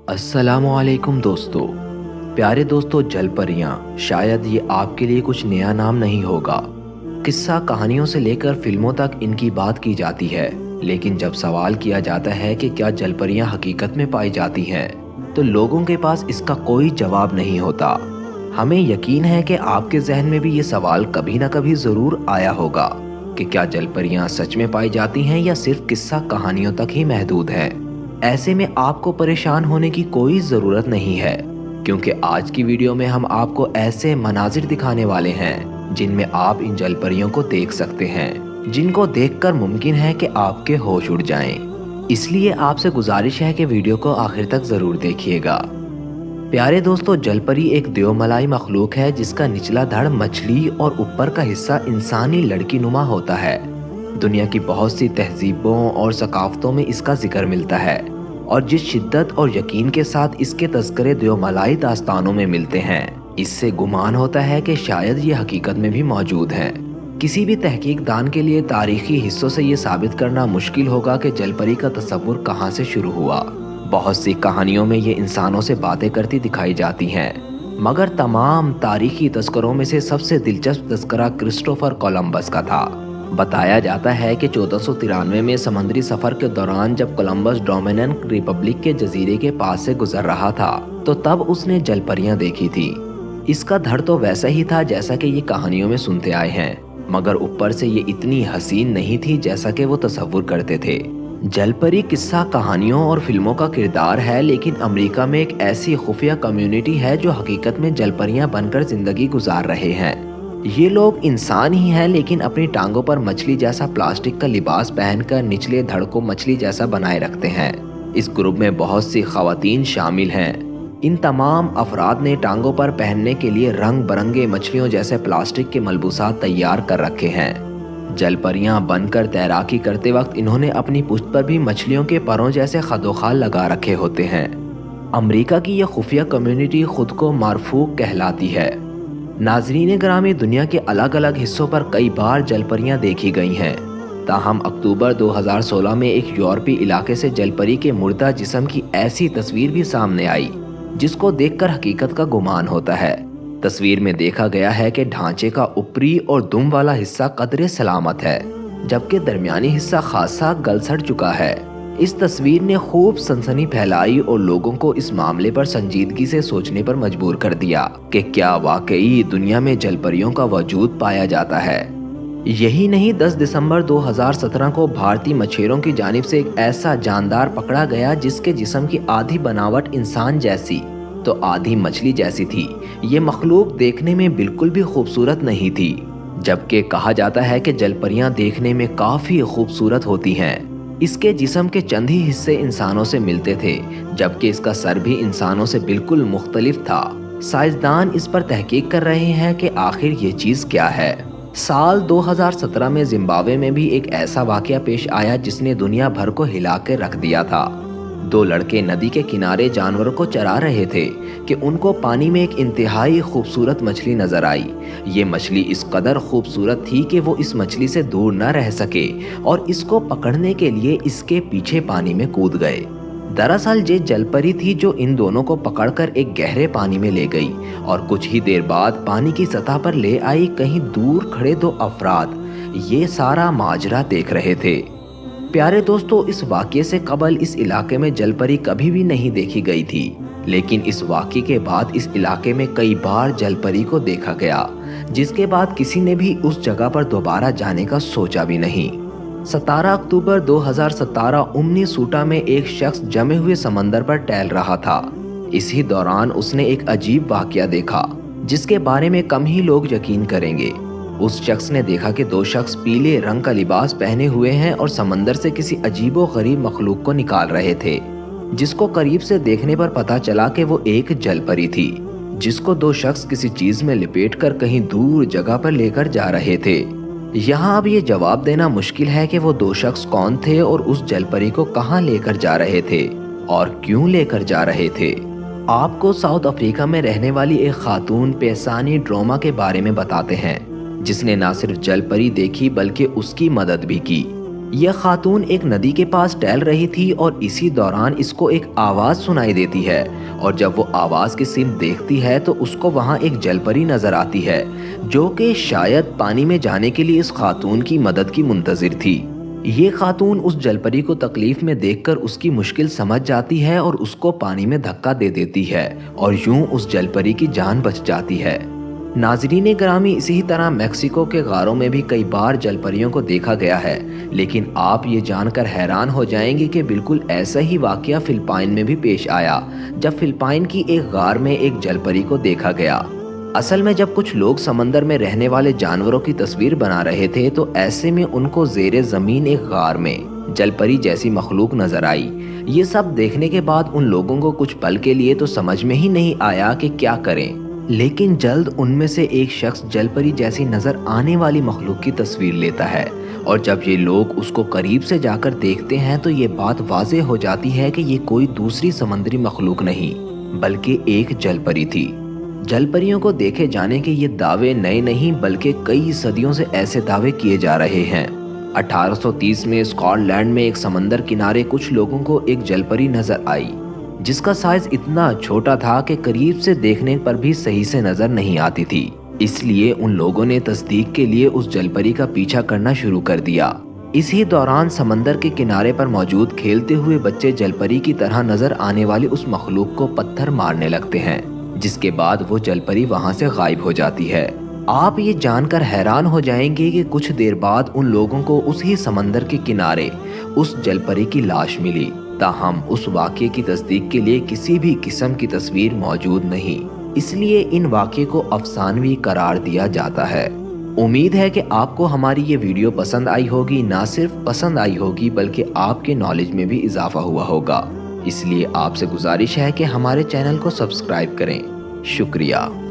अस्सलाम वालेकुम दोस्तों। प्यारे दोस्तों, जल परियां शायद ये आपके लिए कुछ नया नाम नहीं होगा। किस्सा कहानियों से लेकर फिल्मों तक इनकी बात की जाती है, लेकिन जब सवाल किया जाता है कि क्या जल परियां हकीकत में पाई जाती हैं, तो लोगों के पास इसका कोई जवाब नहीं होता। हमें यकीन है कि आपके जहन में भी ये सवाल कभी ना कभी ज़रूर आया होगा कि क्या जल परियां सच में पाई जाती हैं या सिर्फ किस्सा कहानियों तक ही महदूद हैं। ऐसे में आपको परेशान होने की कोई ज़रूरत नहीं है, क्योंकि आज की वीडियो में हम आपको ऐसे मनाजिर दिखाने वाले हैं जिनमें आप इन जल परियों को देख सकते हैं, जिनको देखकर मुमकिन है कि आपके होश उड़ जाएं। इसलिए आपसे गुजारिश है कि वीडियो को आखिर तक ज़रूर देखिएगा। प्यारे दोस्तों, जलपरी एक देवमलाई मखलूक है जिसका निचला धड़ मछली और ऊपर का हिस्सा इंसानी लड़की नुमा होता है। दुनिया की बहुत सी तहजीबों और सकाफतों में इसका जिक्र मिलता है, और जिस शिद्दत और यकीन के साथ इसके तज़किरे देवमलाई दास्तानों में मिलते हैं, इससे गुमान होता है कि शायद ये हकीकत में भी मौजूद हैं। किसी भी तहकीकदान के लिए तारीखी हिस्सों से ये साबित करना मुश्किल होगा कि जलपरी का तस्वुर कहाँ से शुरू हुआ। बहुत सी कहानियों में ये इंसानों से बातें करती दिखाई जाती हैं, मगर तमाम तारीखी तस्करों में से सबसे दिलचस्प तस्करा क्रिस्टोफर कोलंबस का था। बताया जाता है कि 1493 में समुद्री सफर के दौरान जब कोलंबस डोमिनिकन रिपब्लिक के जजीरे के पास से गुजर रहा था, तो तब उसने जलपरियां देखी थी। इसका धड़ तो वैसा ही था जैसा कि ये कहानियों में सुनते आए हैं, मगर ऊपर से ये इतनी हसीन नहीं थी जैसा कि वो तसव्वुर करते थे। जलपरी किस्सा कहानियों और फिल्मों का किरदार है, लेकिन अमेरिका में एक ऐसी खुफिया कम्युनिटी है जो हकीकत में जलपरियां बनकर जिंदगी गुजार रहे हैं। ये लोग इंसान ही हैं, लेकिन अपनी टांगों पर मछली जैसा प्लास्टिक का लिबास पहनकर निचले धड़ को मछली जैसा बनाए रखते हैं। इस ग्रुप में बहुत सी खवातीन शामिल हैं। इन तमाम अफराद ने टांगों पर पहनने के लिए रंग बरंगे मछलियों जैसे प्लास्टिक के मलबूसात तैयार कर रखे हैं। जलपरियां बनकर तैराकी करते वक्त इन्होंने अपनी पुश्त पर भी मछलियों के परों जैसे खदोखाल लगा रखे होते हैं। अमेरिका की यह खुफिया कम्युनिटी खुद को मारफूक कहलाती है। नाजरीन ग्रामी, दुनिया के अलग अलग हिस्सों पर कई बार जलपरियां देखी गई हैं। ताहम अक्टूबर 2016 में एक यूरोपीय इलाके से जलपरी के मुर्दा जिस्म की ऐसी तस्वीर भी सामने आई जिसको देखकर हकीकत का गुमान होता है। तस्वीर में देखा गया है कि ढांचे का ऊपरी और दुम वाला हिस्सा कदरे सलामत है, जबकि दरमियानी हिस्सा खासा गल सड़ चुका है। इस तस्वीर ने खूब सनसनी फैलाई और लोगों को इस मामले पर संजीदगी से सोचने पर मजबूर कर दिया कि क्या वाकई दुनिया में जलपरियों का वजूद पाया जाता है। यही नहीं, 10 दिसंबर 2017 को भारतीय मछेरों की जानिब से एक ऐसा जानदार पकड़ा गया जिसके जिस्म की आधी बनावट इंसान जैसी तो आधी मछली जैसी थी। ये मखलूक देखने में बिल्कुल भी खूबसूरत नहीं थी, जबकि कहा जाता है कि जलपरियां देखने में काफी खूबसूरत होती हैं। इसके जिस्म के चंद ही हिस्से इंसानों से मिलते थे, जबकि इसका सर भी इंसानों से बिल्कुल मुख्तलिफ था। साइंसदान इस पर तहकीक कर रहे हैं कि आखिर ये चीज क्या है। साल 2017 में जिम्बाब्वे में भी एक ऐसा वाकया पेश आया जिसने दुनिया भर को हिला के रख दिया था। 2 लड़के नदी के किनारे जानवरों को चरा रहे थे कि उनको पानी में एक इंतहाई खूबसूरत मछली नजर आई। ये मछली इस कदर खूबसूरत थी कि वो इस मछली से दूर न रह सके और इसको पकड़ने के लिए इसके पीछे पानी में कूद गए। दरअसल ये जलपरी थी जो इन दोनों को पकड़कर एक गहरे पानी में ले गई और कुछ ही देर बाद पानी की सतह पर ले आई। कहीं दूर खड़े 2 अफराद ये सारा माजरा देख रहे थे। प्यारे दोस्तों, इस वाक़ये से कबल इस इलाके में जलपरी कभी भी नहीं देखी गई थी, लेकिन इस वाक़ये के बाद इस इलाके में कई बार जलपरी को देखा गया, जिसके बाद किसी ने भी उस जगह पर दोबारा जाने का सोचा भी नहीं। 17 अक्टूबर 2017 उम्नी सूटा में एक शख्स जमे हुए समंदर पर टहल रहा था। इसी दौरान उसने एक अजीब वाक़या देखा जिसके बारे में कम ही लोग यकीन करेंगे। उस शख्स ने देखा कि 2 शख्स पीले रंग का लिबास पहने हुए हैं और समंदर से किसी अजीबो गरीब मखलूक को निकाल रहे थे, जिसको करीब से देखने पर पता चला कि वो एक जलपरी थी, जिसको 2 शख्स किसी चीज में लपेटकर कहीं दूर जगह पर लेकर जा रहे थे। यहाँ अब ये जवाब देना मुश्किल है कि वो 2 शख्स कौन थे और उस जलपरी को कहाँ लेकर जा रहे थे और क्यों लेकर जा रहे थे। आपको साउथ अफ्रीका में रहने वाली एक खातून पेसानी ड्रोमा के बारे में बताते हैं, जिसने न सिर्फ जलपरी देखी बल्कि उसकी मदद भी की। یہ خاتون ایک ندی کے پاس ٹہل رہی تھی اور اسی دوران اس کو ایک آواز سنائی دیتی ہے، اور جب وہ آواز کی سمت دیکھتی ہے تو اس کو وہاں ایک جل پری نظر آتی ہے جو کہ شاید پانی میں جانے کے لیے اس خاتون کی مدد کی منتظر تھی۔ یہ خاتون اس جل پری کو تکلیف میں دیکھ کر اس کی مشکل سمجھ جاتی ہے اور اس کو پانی میں دھکا دے دیتی ہے، اور یوں اس جل پری کی جان بچ جاتی ہے۔ ناظرین گرامی، اسی طرح میکسیکو کے غاروں میں بھی کئی بار جل پریوں کو دیکھا گیا ہے، لیکن آپ یہ جان کر حیران ہو جائیں گے کہ بالکل ایسا ہی واقعہ فلپائن میں بھی پیش آیا، جب فلپائن کی ایک غار میں ایک جل پری کو دیکھا گیا۔ اصل میں جب کچھ لوگ سمندر میں رہنے والے جانوروں کی تصویر بنا رہے تھے تو ایسے میں ان کو زیر زمین ایک غار میں جل پری جیسی مخلوق نظر آئی۔ یہ سب دیکھنے کے بعد ان لوگوں کو کچھ پل کے لیے تو سمجھ میں ہی نہیں آیا کہ کیا کریں، لیکن جلد ان میں سے ایک شخص جل پری جیسی نظر آنے والی مخلوق کی تصویر لیتا ہے، اور جب یہ لوگ اس کو قریب سے جا کر دیکھتے ہیں تو یہ بات واضح ہو جاتی ہے کہ یہ کوئی دوسری سمندری مخلوق نہیں بلکہ ایک جل پری تھی۔ جل پریوں کو دیکھے جانے کے یہ دعوے نئے نہیں بلکہ کئی صدیوں سے ایسے دعوے کیے جا رہے ہیں۔ 1830 میں اسکاٹ لینڈ میں ایک سمندر کنارے کچھ لوگوں کو ایک جل پری نظر آئی جس کا سائز اتنا چھوٹا تھا کہ قریب سے دیکھنے پر بھی صحیح سے نظر نہیں آتی تھی، اس لیے ان لوگوں نے تصدیق کے لیے اس جل پری کا پیچھا کرنا شروع کر دیا۔ اسی دوران سمندر کے کنارے پر موجود کھیلتے ہوئے بچے جل پری کی طرح نظر آنے والی اس مخلوق کو پتھر مارنے لگتے ہیں، جس کے بعد وہ جل پری وہاں سے غائب ہو جاتی ہے۔ آپ یہ جان کر حیران ہو جائیں گے کہ کچھ دیر بعد ان لوگوں کو اسی سمندر کے کنارے اس جل پری کی لاش ملی، تاہم اس واقعے کی تصدیق کے لیے کسی بھی قسم کی تصویر موجود نہیں، اس لیے ان واقعے کو افسانوی قرار دیا جاتا ہے۔ امید ہے کہ آپ کو ہماری یہ ویڈیو پسند آئی ہوگی، نہ صرف پسند آئی ہوگی بلکہ آپ کے نالج میں بھی اضافہ ہوا ہوگا، اس لیے آپ سے گزارش ہے کہ ہمارے چینل کو سبسکرائب کریں۔ شکریہ۔